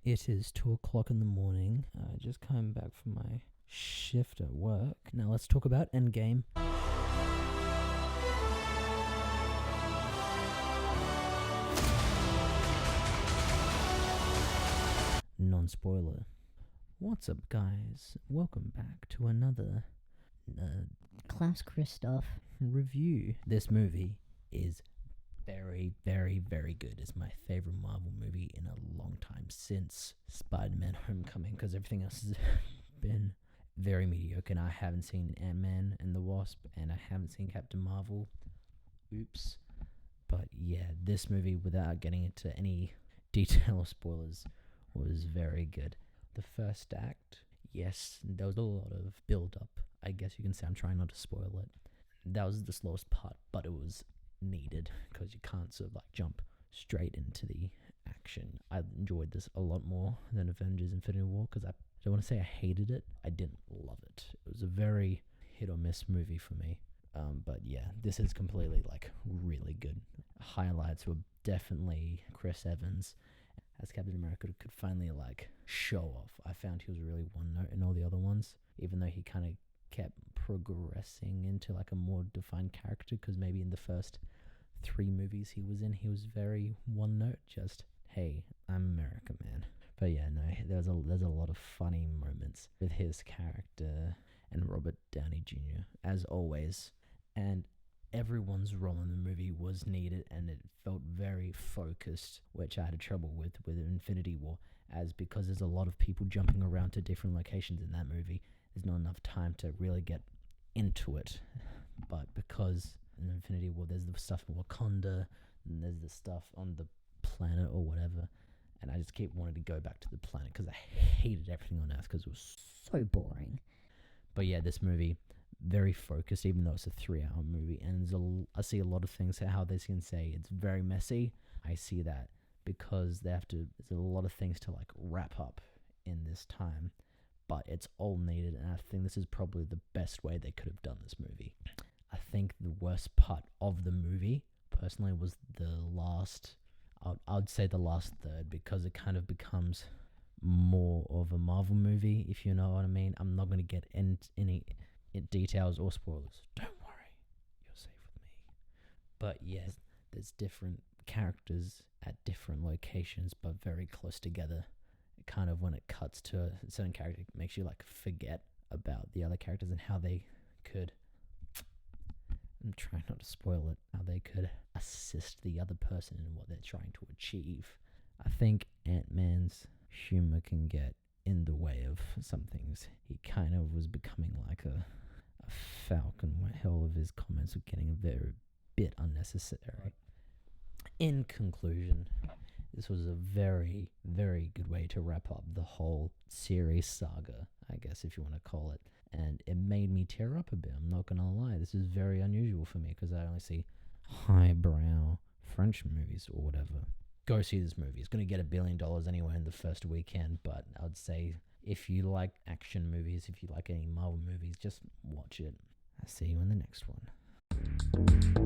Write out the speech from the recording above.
It is 2 o'clock in the morning. Just coming back from my shift at work. Now let's talk about Endgame. Non-spoiler. What's up, guys? Welcome back to another Class Christoph review. This movie is very, very, very good. It's my favorite Marvel movie in a long time, since Spider-Man Homecoming, because everything else has been very mediocre. And I haven't seen Ant-Man and the Wasp, and I haven't seen Captain Marvel. Oops. But yeah, this movie, without getting into any detail or spoilers, was very good. The first act, yes, there was a lot of build-up. I guess you can say. I'm trying not to spoil it. That was the slowest part, but it was needed, because you can't sort of like jump straight into the action. I enjoyed this a lot more than Avengers Infinity War, because I don't want to say I hated it. I didn't love it. It was a very hit or miss movie for me. But yeah, this is completely like really good. Highlights were definitely Chris Evans as Captain America could finally like show off. I found he was really one note in all the other ones, even though he kind of kept progressing into like a more defined character, because maybe in the first 3 movies he was in, he was very one note, just, hey, I'm America, man. But yeah, no, there's a lot of funny moments with his character and Robert Downey Jr. as always, and everyone's role in the movie was needed, and it felt very focused, which I had trouble with Infinity War, as because there's a lot of people jumping around to different locations in that movie, there's not enough time to really get into it. But because in Infinity War there's the stuff in Wakanda, and there's the stuff on the planet or whatever, and I just keep wanting to go back to the planet, because I hated everything on Earth, because it was so boring. But yeah, this movie, very focused, even though it's a 3-hour movie, and I see a lot of things, how they can say it's very messy. I see that because there's a lot of things to like wrap up in this time, but it's all needed, and I think this is probably the best way they could have done this movie. I think the worst part of the movie, personally, was the last, I'd say the last third, because it kind of becomes more of a Marvel movie, if you know what I mean. I'm not going to get into any details or spoilers. Don't worry, you're safe with me. But yes, there's different characters at different locations, but very close together. It kind of, when it cuts to a certain character, it makes you like forget about the other characters and how they could, I'm trying not to spoil it, how they could assist the other person in what they're trying to achieve. I think Ant-Man's humor can get in the way of some things. He kind of was becoming like a falcon, where all of his comments were getting a very bit unnecessary. In conclusion, this was a very, very good way to wrap up the whole series saga, I guess, if you want to call it. And it made me tear up a bit, I'm not going to lie. This is very unusual for me, because I only see highbrow French movies or whatever. Go see this movie. It's going to get $1 billion anyway in the first weekend, but I would say if you like action movies, if you like any Marvel movies, just watch it. I'll see you in the next one.